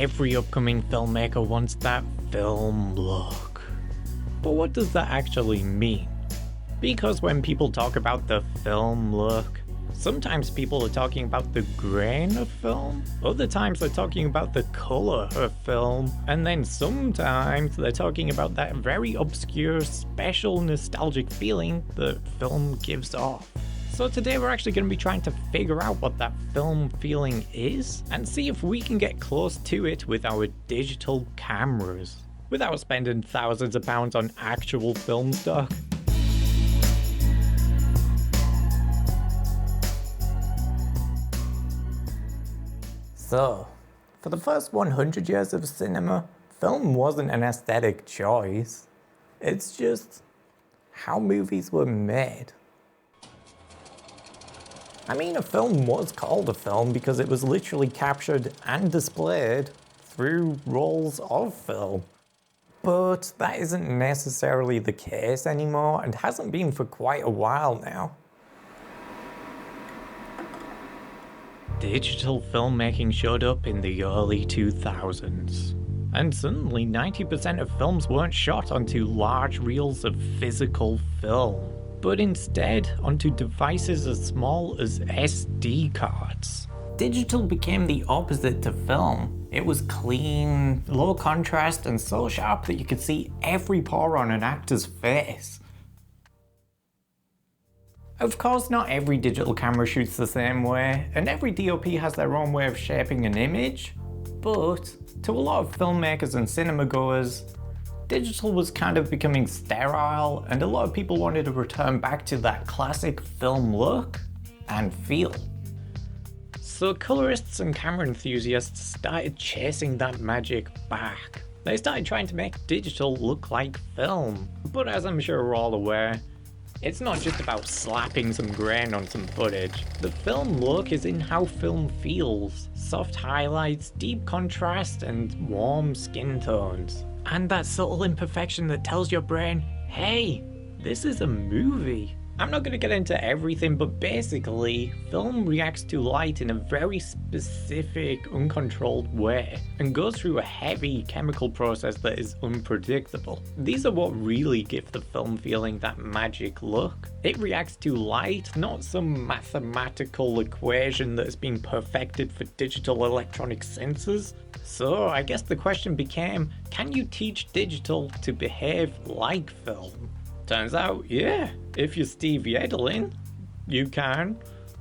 every upcoming filmmaker wants that film look. But what does that actually mean? Because when people talk about the film look, sometimes people are talking about the grain of film, other times they're talking about the colour of film, and then sometimes they're talking about that very obscure, special, nostalgic feeling that film gives off. So today we're actually going to be trying to figure out what that film feeling is, and see if we can get close to it with our digital cameras, without spending thousands of pounds on actual film stock. So, for the first 100 years of cinema, film wasn't an aesthetic choice. It's just how movies were made. I mean, a film was called a film because it was literally captured and displayed through rolls of film. But that isn't necessarily the case anymore, and hasn't been for quite a while now. Digital filmmaking showed up in the early 2000s, and suddenly 90% of films weren't shot onto large reels of physical film, but instead onto devices as small as SD cards. Digital became the opposite to film. It was clean, low contrast, and so sharp that you could see every pore on an actor's face. Of course, not every digital camera shoots the same way, and every DOP has their own way of shaping an image, but to a lot of filmmakers and cinema goers, digital was kind of becoming sterile, and a lot of people wanted to return back to that classic film look and feel. So colorists and camera enthusiasts started chasing that magic back. They started trying to make digital look like film, but as I'm sure we're all aware, it's not just about slapping some grain on some footage. The film look is in how film feels. Soft highlights, deep contrast, and warm skin tones. And that subtle imperfection that tells your brain, hey, this is a movie. I'm not going to get into everything, but basically, film reacts to light in a very specific, uncontrolled way, and goes through a heavy chemical process that is unpredictable. These are what really give the film feeling that magic look. It reacts to light, not some mathematical equation that has been perfected for digital electronic sensors. So I guess the question became, can you teach digital to behave like film? Turns out, yeah, if you're Steve Yedlin, you can.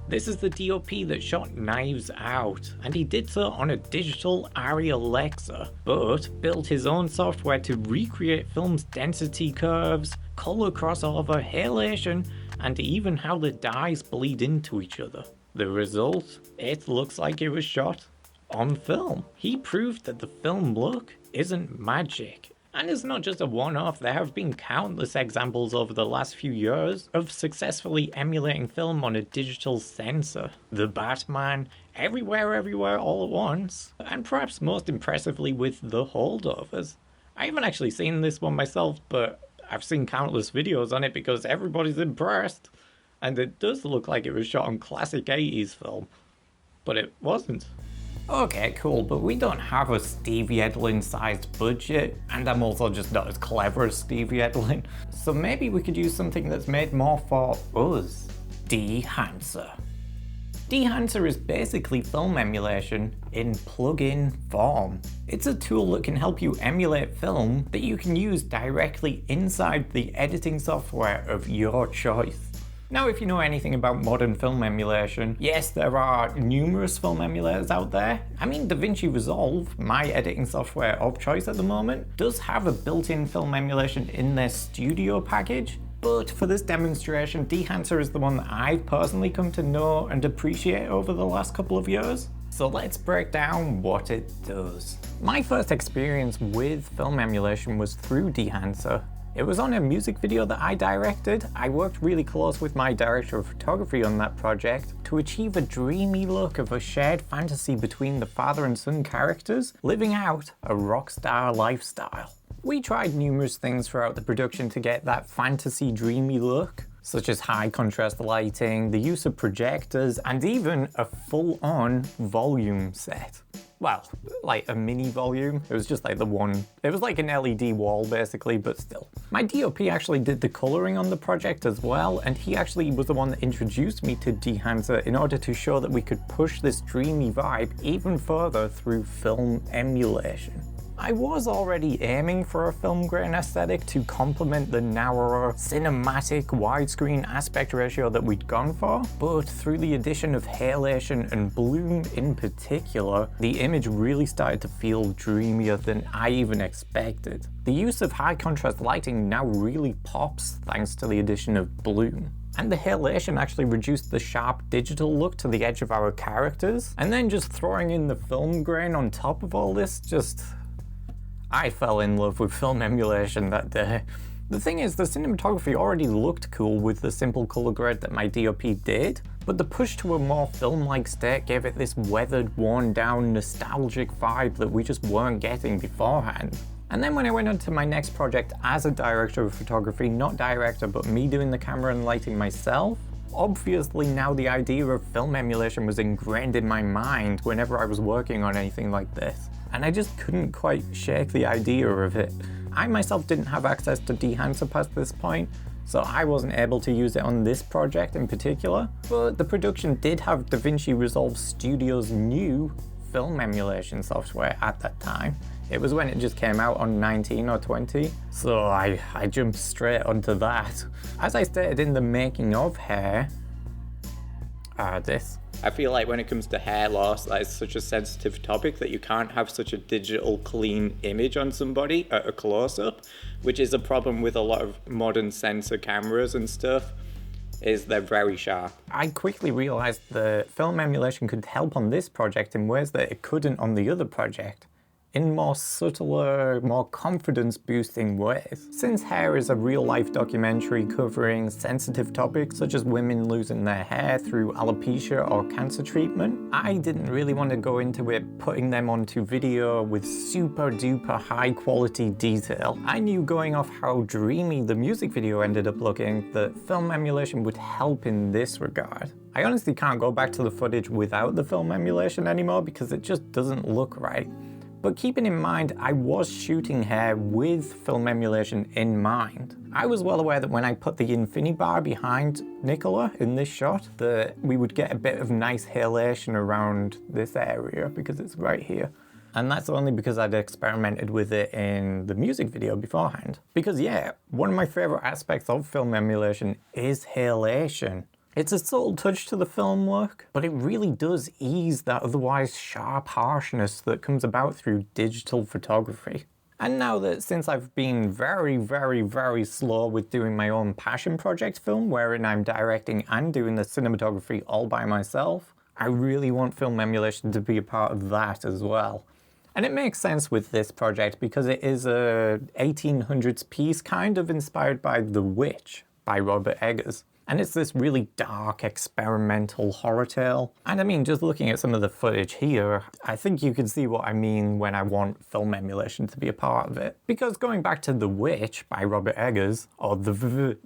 This is the DOP that shot Knives Out, and he did so on a digital Arri Alexa, but built his own software to recreate film's density curves, color crossover, halation, and even how the dyes bleed into each other. The result? It looks like it was shot on film. He proved that the film look isn't magic. And it's not just a one-off, there have been countless examples over the last few years of successfully emulating film on a digital sensor. The Batman, Everywhere All at Once, and perhaps most impressively with The Holdovers. I haven't actually seen this one myself, but I've seen countless videos on it because everybody's impressed. And it does look like it was shot on classic 80s film, but it wasn't. Okay, cool, but we don't have a Steve Yedlin-sized budget, and I'm also just not as clever as Steve Yedlin, so maybe we could use something that's made more for us. Dehancer. Dehancer is basically film emulation in plug-in form. It's a tool that can help you emulate film that you can use directly inside the editing software of your choice. Now, if you know anything about modern film emulation, yes, there are numerous film emulators out there. I mean, DaVinci Resolve, my editing software of choice at the moment, does have a built-in film emulation in their studio package. But for this demonstration, Dehancer is the one that I've personally come to know and appreciate over the last couple of years. So let's break down what it does. My first experience with film emulation was through Dehancer. It was on a music video that I directed. I worked really close with my director of photography on that project to achieve a dreamy look of a shared fantasy between the father and son characters living out a rock star lifestyle. We tried numerous things throughout the production to get that fantasy dreamy look, such as high contrast lighting, the use of projectors, and even a full-on volume set. well, like a mini volume. It was just like the one, it was like an LED wall basically, but still. My DOP actually did the coloring on the project as well, and he actually was the one that introduced me to Dehancer in order to show that we could push this dreamy vibe even further through film emulation. I was already aiming for a film grain aesthetic to complement the narrower, cinematic, widescreen aspect ratio that we'd gone for, but through the addition of halation and bloom in particular, the image really started to feel dreamier than I even expected. The use of high contrast lighting now really pops thanks to the addition of bloom. And the halation actually reduced the sharp digital look to the edge of our characters, and then just throwing in the film grain on top of all this, I fell in love with film emulation that day. The thing is, the cinematography already looked cool with the simple color grade that my DOP did, but the push to a more film-like state gave it this weathered, worn-down, nostalgic vibe that we just weren't getting beforehand. And then when I went on to my next project as a director of photography, not director, but me doing the camera and lighting myself, obviously now the idea of film emulation was ingrained in my mind whenever I was working on anything like this. And I just couldn't quite shake the idea of it. I myself didn't have access to Dehancer past this point, so I wasn't able to use it on this project in particular, but the production did have DaVinci Resolve Studio's new film emulation software at that time. It was when it just came out on 19 or 20, so I jumped straight onto that. As I stated in the making of Hair, I feel like when it comes to hair loss, that is such a sensitive topic that you can't have such a digital clean image on somebody at a close-up, which is a problem with a lot of modern sensor cameras and stuff, is they're very sharp. I quickly realized that film emulation could help on this project in ways that it couldn't on the other project, in more subtler, more confidence-boosting ways. Since Hair is a real-life documentary covering sensitive topics such as women losing their hair through alopecia or cancer treatment, I didn't really want to go into it putting them onto video with super-duper high-quality detail. I knew going off how dreamy the music video ended up looking that film emulation would help in this regard. I honestly can't go back to the footage without the film emulation anymore because it just doesn't look right. But keeping in mind, I was shooting Hair with film emulation in mind. I was well aware that when I put the infinibar behind Nicola in this shot, that we would get a bit of nice halation around this area because it's right here. And that's only because I'd experimented with it in the music video beforehand. Because yeah, one of my favorite aspects of film emulation is halation. It's a subtle touch to the film work, but it really does ease that otherwise sharp harshness that comes about through digital photography. And now that since I've been very slow with doing my own passion project film, wherein I'm directing and doing the cinematography all by myself, I really want film emulation to be a part of that as well. And it makes sense with this project because it is a 1800s piece kind of inspired by The Witch by Robert Eggers. And it's this really dark, experimental horror tale. And I mean, just looking at some of the footage here, I think you can see what I mean when I want film emulation to be a part of it. Because going back to The Witch by Robert Eggers, or The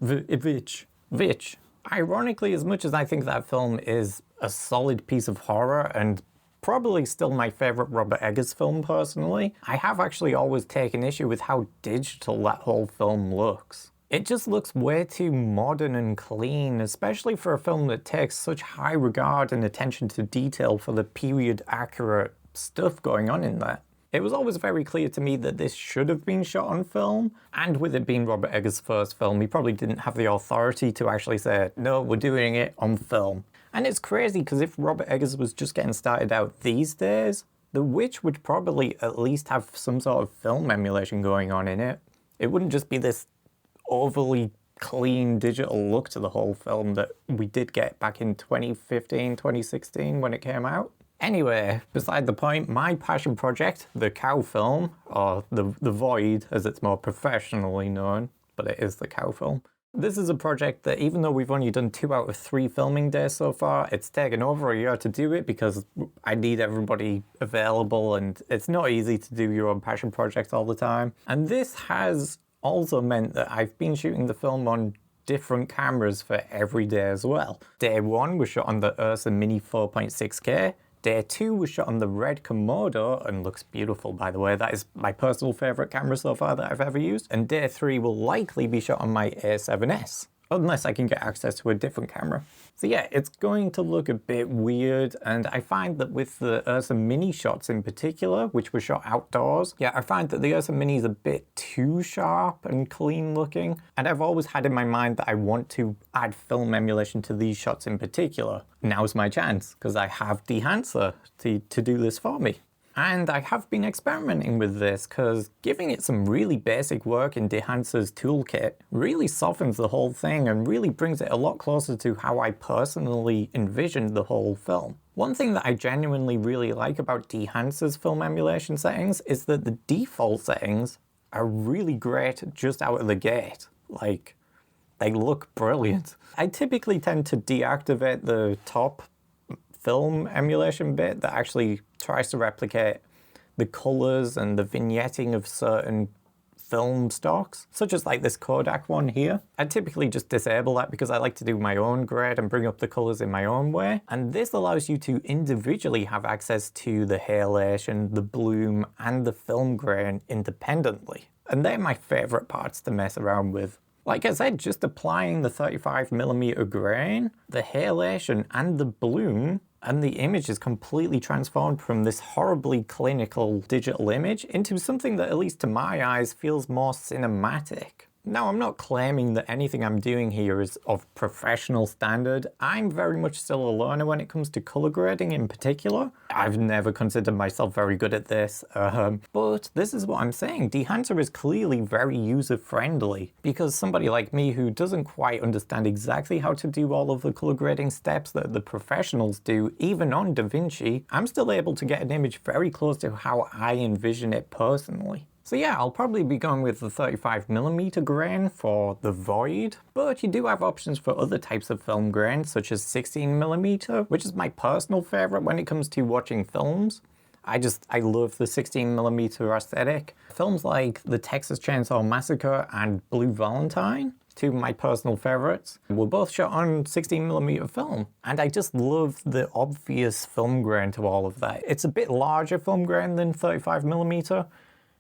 Witch, ironically, as much as I think that film is a solid piece of horror and probably still my favorite Robert Eggers film personally, I have actually always taken issue with how digital that whole film looks. It just looks way too modern and clean, especially for a film that takes such high regard and attention to detail for the period accurate stuff going on in there. It was always very clear to me that this should have been shot on film, and with it being Robert Eggers' first film, he probably didn't have the authority to actually say, no, we're doing it on film. And it's crazy because if Robert Eggers was just getting started out these days, The Witch would probably at least have some sort of film emulation going on in it. It wouldn't just be this overly clean digital look to the whole film that we did get back in 2015, 2016 when it came out. Anyway, beside the point, my passion project, the cow film, or the Void as it's more professionally known, but it is the cow film. This is a project that even though we've only done 2 out of 3 filming days so far, it's taken over a year to do it because I need everybody available and it's not easy to do your own passion projects all the time. And this has also meant that I've been shooting the film on different cameras for every day as well. Day 1 was shot on the Ursa Mini 4.6K. Day 2 was shot on the red Komodo and looks beautiful, by the way. That is my personal favourite camera so far that I've ever used. And Day 3 will likely be shot on my A7S, unless I can get access to a different camera. So yeah, it's going to look a bit weird, and I find that with the Ursa Mini shots in particular, which were shot outdoors, yeah, I find that the Ursa Mini is a bit too sharp and clean looking, and I've always had in my mind that I want to add film emulation to these shots in particular. Now's my chance, because I have Dehancer to do this for me. And I have been experimenting with this because giving it some really basic work in Dehancer's toolkit really softens the whole thing and really brings it a lot closer to how I personally envisioned the whole film. One thing that I genuinely really like about Dehancer's film emulation settings is that the default settings are really great just out of the gate. Like, they look brilliant. I typically tend to deactivate the top film emulation bit that actually tries to replicate the colors and the vignetting of certain film stocks, such as like this Kodak one here. I typically just disable that because I like to do my own grade and bring up the colors in my own way. And this allows you to individually have access to the halation, the bloom, and the film grain independently. And they're my favorite parts to mess around with. Like I said, just applying the 35mm grain, the halation, and the bloom, and the image is completely transformed from this horribly clinical digital image into something that, at least to my eyes, feels more cinematic. Now, I'm not claiming that anything I'm doing here is of professional standard. I'm very much still a learner when it comes to color grading in particular. I've never considered myself very good at this, but this is what I'm saying. Dehancer is clearly very user-friendly because somebody like me who doesn't quite understand exactly how to do all of the color grading steps that the professionals do, even on DaVinci, I'm still able to get an image very close to how I envision it personally. So yeah, I'll probably be going with the 35mm grain for the void, but you do have options for other types of film grain, such as 16mm, which is my personal favorite when it comes to watching films. I love the 16mm aesthetic. Films like The Texas Chainsaw Massacre and Blue Valentine, two of my personal favorites, were both shot on 16mm film. And I just love the obvious film grain to all of that. It's a bit larger film grain than 35mm,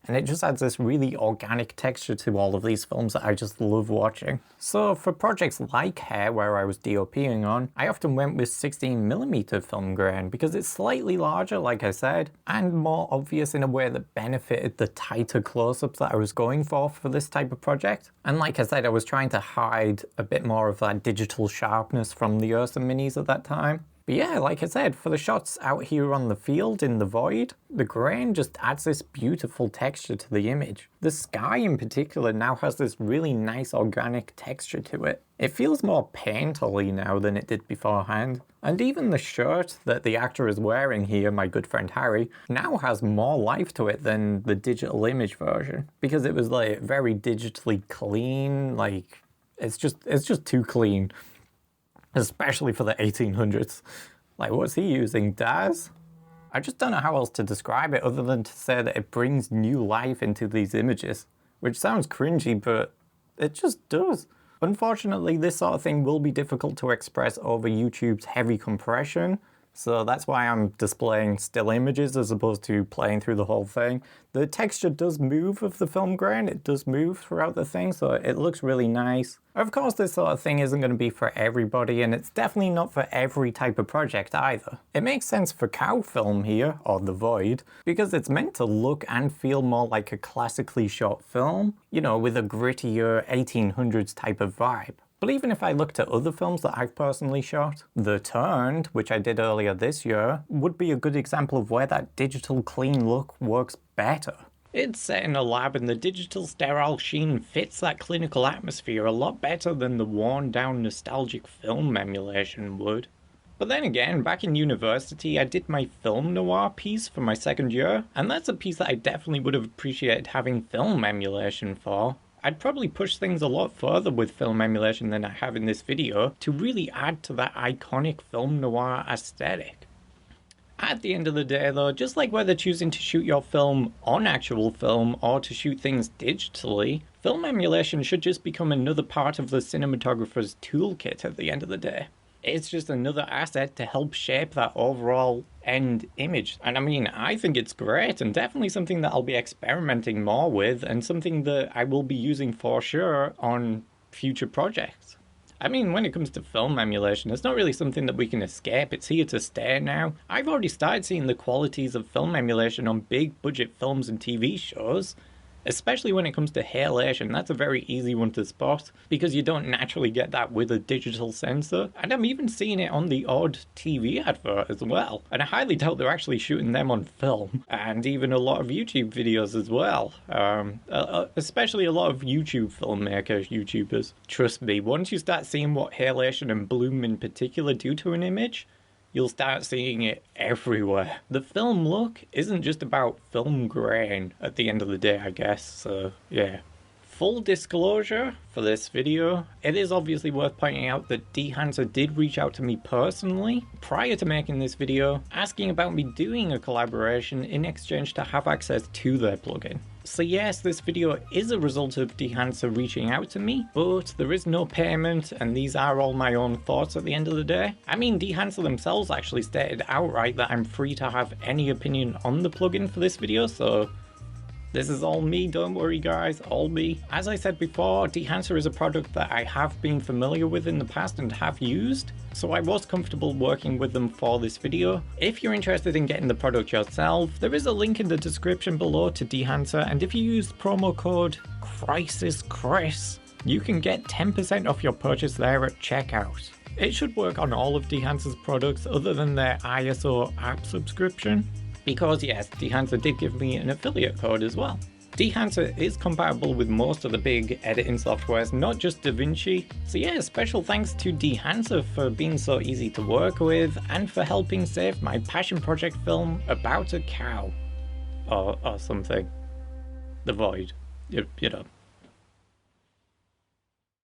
and it just adds this really organic texture to all of these films that I just love watching. So for projects like Hair, where I was DOPing on, I often went with 16mm film grain because it's slightly larger, like I said, and more obvious in a way that benefited the tighter close-ups that I was going for this type of project. And like I said, I was trying to hide a bit more of that digital sharpness from the Ursa Minis at that time. But yeah, like I said, for the shots out here on the field in the void, the grain just adds this beautiful texture to the image. The sky in particular now has this really nice organic texture to it. It feels more painterly now than it did beforehand. And even the shirt that the actor is wearing here, my good friend Harry, now has more life to it than the digital image version. Because it was like very digitally clean, like it's just too clean. Especially for the 1800s. Like, what's he using? DAS? I just don't know how else to describe it other than to say that it brings new life into these images. Which sounds cringy, but it just does. Unfortunately, this sort of thing will be difficult to express over YouTube's heavy compression. So that's why I'm displaying still images as opposed to playing through the whole thing. The texture does move of the film grain, it does move throughout the thing, so it looks really nice. Of course, this sort of thing isn't going to be for everybody, and it's definitely not for every type of project either. It makes sense for cow film here, or the void, because it's meant to look and feel more like a classically shot film, you know, with a grittier 1800s type of vibe. But even if I looked at other films that I've personally shot, The Turned, which I did earlier this year, would be a good example of where that digital clean look works better. It's set in a lab and the digital sterile sheen fits that clinical atmosphere a lot better than the worn down nostalgic film emulation would. But then again, back in university I did my film noir piece for my second year, and that's a piece that I definitely would have appreciated having film emulation for. I'd probably push things a lot further with film emulation than I have in this video to really add to that iconic film noir aesthetic. At the end of the day though, just like whether choosing to shoot your film on actual film or to shoot things digitally, film emulation should just become another part of the cinematographer's toolkit at the end of the day. It's just another asset to help shape that overall end image. And I mean, I think it's great and definitely something that I'll be experimenting more with and something that I will be using for sure on future projects. I mean, when it comes to film emulation, it's not really something that we can escape. It's here to stay now. I've already started seeing the qualities of film emulation on big budget films and TV shows, especially when it comes to halation. That's a very easy one to spot because you don't naturally get that with a digital sensor. And I'm even seeing it on the odd TV advert as well. And I highly doubt they're actually shooting them on film. And even a lot of YouTube videos as well. Especially a lot of YouTube filmmakers, YouTubers. Trust me, once you start seeing what halation and bloom in particular do to an image, you'll start seeing it everywhere. The film look isn't just about film grain at the end of the day, I guess, so yeah. Full disclosure for this video, it is obviously worth pointing out that Dehancer did reach out to me personally prior to making this video, asking about me doing a collaboration in exchange to have access to their plugin. So yes, this video is a result of Dehancer reaching out to me, but there is no payment and these are all my own thoughts at the end of the day. I mean, Dehancer themselves actually stated outright that I'm free to have any opinion on the plugin for this video, so this is all me, don't worry guys, all me. As I said before, Dehancer is a product that I have been familiar with in the past and have used, so I was comfortable working with them for this video. If you're interested in getting the product yourself, there is a link in the description below to Dehancer, and if you use promo code CrisisChris, you can get 10% off your purchase there at checkout. It should work on all of Dehancer's products other than their ISO app subscription. Because yes, Dehancer did give me an affiliate code as well. Dehancer is compatible with most of the big editing softwares, not just DaVinci. So yeah, special thanks to Dehancer for being so easy to work with and for helping save my passion project film about a cow. Or something. The Void. You know.